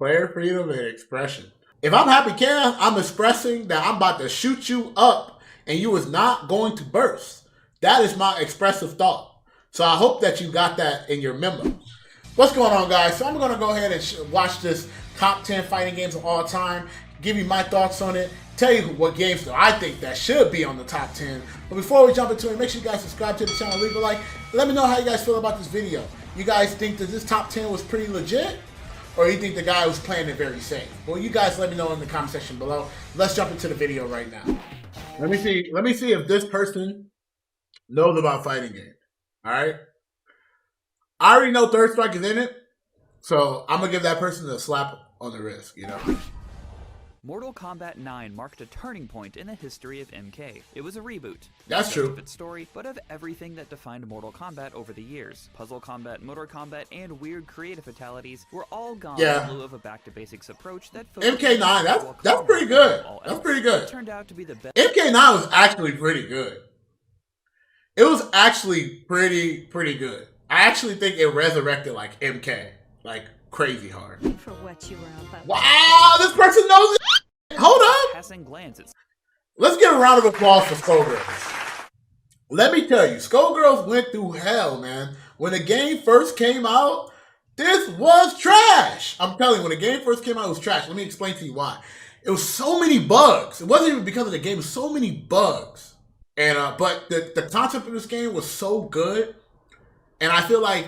Player freedom and expression. If I'm happy Kev, I'm expressing that I'm about to shoot you up and you is not going to burst. That is my expressive thought. So I hope that you got that in your memo. What's going on, guys? So I'm going to go ahead and watch this top 10 fighting games of all time, give you my thoughts on it, tell you what games I think that should be on the top 10. But before we jump into it, make sure you guys subscribe to the channel, leave a like. Let me know how you guys feel about this video. You guys think that this top 10 was pretty legit? Or you think the guy was playing it very safe? Well, you guys let me know in the comment section below. Let's jump into the video right now. Let me see if this person knows about fighting games. Alright? I already know Third Strike is in it, so I'm gonna give that person a slap on the wrist, you know. Mortal Kombat 9 marked a turning point in the history of MK. It was a reboot. That's true. Of its story, but of everything that defined Mortal Kombat over the years. Puzzle combat, motor combat, and weird creative fatalities were all gone in lieu of a back-to-basics approach that MK9, that's pretty good. That's pretty good. It turned out to be the best. MK9 was actually pretty good. It was actually pretty good. I actually think it resurrected like MK, like crazy hard. For what you were about. Wow, this person knows it. Hold up. Passing glances. Let's give a round of applause for Skullgirls. Let me tell you, Skullgirls went through hell, man. When the game first came out, this was trash. I'm telling you, when the game first came out, it was trash. Let me explain to you why. It was so many bugs. It wasn't even because of the game. It was so many bugs. And but the concept of this game was so good. And I feel like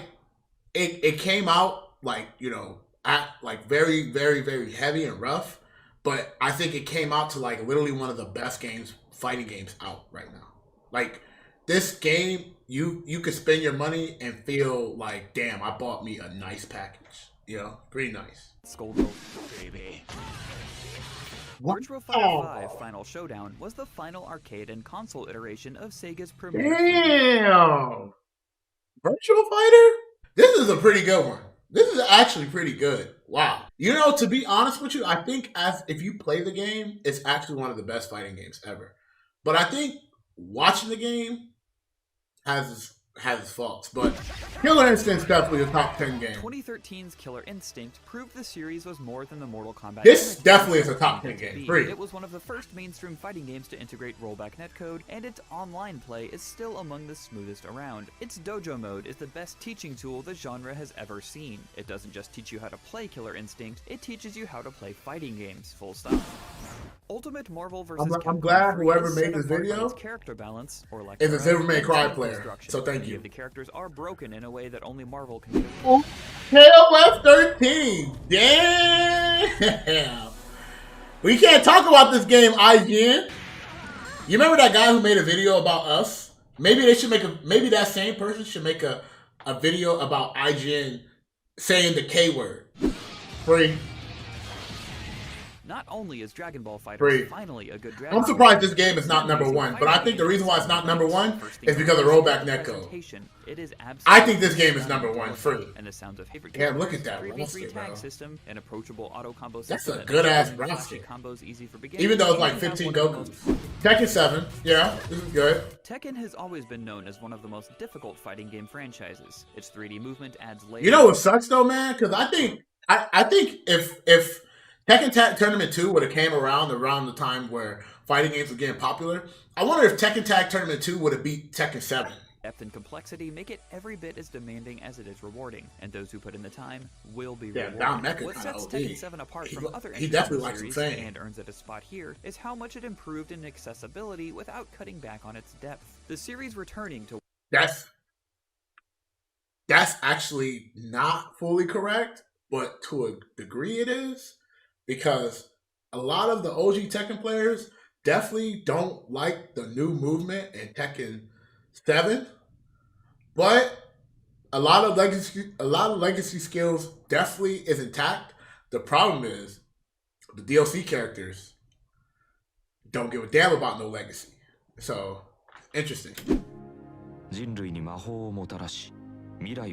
it came out like, you know, at like very heavy and rough. But I think it came out to like literally one of the best fighting games out right now. Like this game, you could spend your money and feel like, damn, I bought me a nice package. You know, pretty nice. Skullgirls, baby. Virtua Fighter 5 Final Showdown was the final arcade and console iteration of Sega's premier. Damn! Virtua Fighter? This is a pretty good one. This is actually pretty good. Wow. You know, to be honest with you, I think if you play the game, it's actually one of the best fighting games ever. But I think watching the game has its faults. But Killer Instinct's definitely a top 10 game. 2013's Killer Instinct proved the series was more than the Mortal Kombat. This definitely is a top 10 game. It was one of the first mainstream fighting games to integrate rollback netcode, and its online play is still among the smoothest around. Its dojo mode is the best teaching tool the genre has ever seen. It doesn't just teach you how to play Killer Instinct, it teaches you how to play fighting games, full stop. Ultimate Marvel vs. I'm glad whoever made this video character balance, or like is a Silver May Cry player. So thank you. The characters are broken in a way that only Marvel can do. KOF 13. Damn. We can't talk about this game, IGN. You remember that guy who made a video about us? Maybe they should maybe that same person should make a video about IGN saying the K word. Free. Not only is Dragon Ball FighterZ finally a good Dragon I'm surprised this game is not number one, but I think the reason why it's not number one is because of Rollback Netcode. I think this game is number one, free. And the sounds of favorite look at that roster, bro. System, an approachable auto combo That's system a good ass roster. Combos easy for beginners. Even though it's like 15 Gokus. Tekken 7, yeah, this is good. Tekken has always been known as one of the most difficult fighting game franchises. Its 3D movement adds layers. You know what sucks though, man? Because I think if Tekken Tag Tournament 2 would have came around the time where fighting games were getting popular, I wonder if Tekken Tag Tournament 2 would have beat Tekken 7. Depth and complexity make it every bit as demanding as it is rewarding, and those who put in the time will be rewarded. What sets Tekken 7 apart from other series and earns it a spot here is how much it improved in accessibility without cutting back on its depth. The series returning to that's actually not fully correct, but to a degree it is. Because a lot of the OG Tekken players definitely don't like the new movement in Tekken 7, but a lot of legacy skills definitely is intact. The problem is the DLC characters don't give a damn about no legacy. So interesting.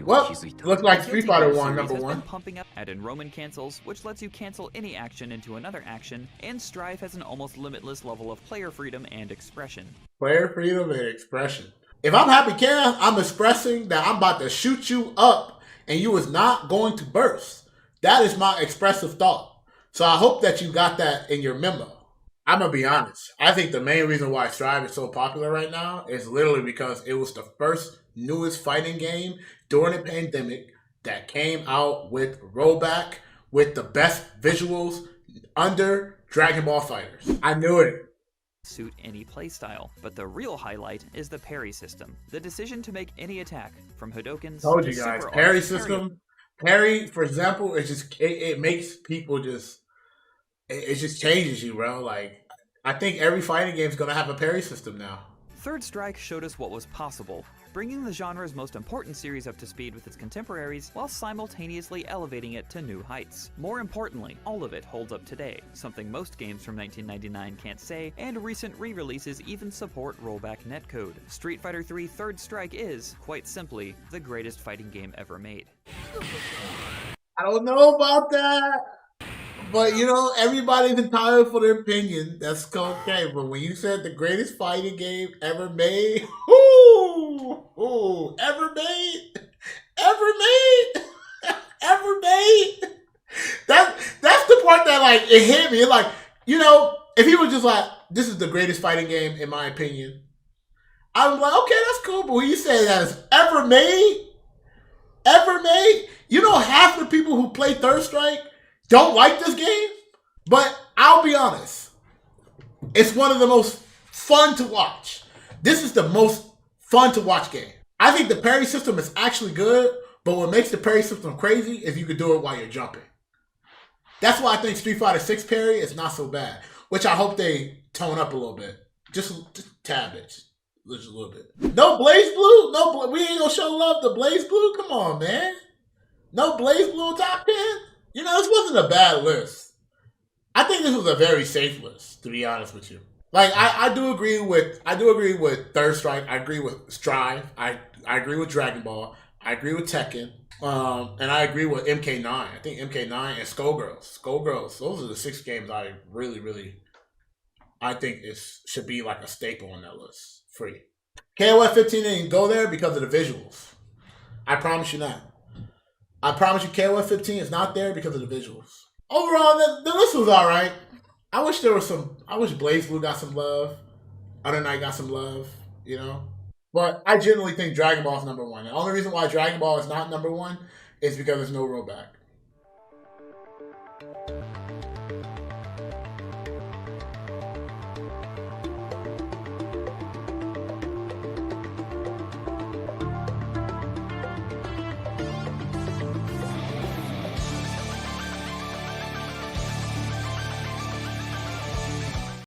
Well, it looks like Street Fighter 1 number 1. Pumping up, add in Roman cancels, which lets you cancel any action into another action, and Strife has an almost limitless level of player freedom and expression. Player freedom and expression. If I'm happy Kev, I'm expressing that I'm about to shoot you up and you is not going to burst. That is my expressive thought. So I hope that you got that in your memo. I'm going to be honest. I think the main reason why Strive is so popular right now is literally because it was the first newest fighting game during the pandemic that came out with rollback, with the best visuals under Dragon Ball FighterZ. I knew it. Suit any playstyle, but the real highlight is the parry system. The decision to make any attack, from Hadokens Told to you guys, super parry arts, system. Parry, for example, it makes people just, it just changes you, bro. Like, I think every fighting game is gonna have a parry system now. Third Strike showed us what was possible, bringing the genre's most important series up to speed with its contemporaries while simultaneously elevating it to new heights. More importantly, all of it holds up today, something most games from 1999 can't say, and recent re-releases even support Rollback Netcode. Street Fighter III Third Strike is, quite simply, the greatest fighting game ever made. I don't know about that. But, you know, everybody's entitled for their opinion. That's okay. But when you said the greatest fighting game ever made, ever made, that's the part that, like, it hit me. Like, you know, if he was just like, this is the greatest fighting game in my opinion, I was like, okay, that's cool. But when you say that is ever made, you know, half the people who play Third Strike don't like this game, but I'll be honest, it's one of the most fun to watch. This is the most fun to watch game. I think the parry system is actually good, but what makes the parry system crazy is you can do it while you're jumping. That's why I think Street Fighter 6 parry is not so bad, which I hope they tone up a little bit. Just a tad bit. Just a little bit. No Blaze Blue? No, we ain't gonna show love to Blaze Blue? Come on, man. No Blaze Blue top 10? You know, this wasn't a bad list. I think this was a very safe list, to be honest with you. Like, I do agree with Third Strike. I agree with Strive. I agree with Dragon Ball. I agree with Tekken. And I agree with MK9. I think MK9 and Skullgirls. Skullgirls, those are the 6 games I really I think should be like a staple on that list. Free. KOF 15 didn't go there because of the visuals. I promise you that. I promise you KOF 15 is not there because of the visuals. Overall, the list was alright. I wish Blaze Blue got some love. Other Night got some love, you know? But I genuinely think Dragon Ball is number 1. The only reason why Dragon Ball is not number 1 is because there's no rollback.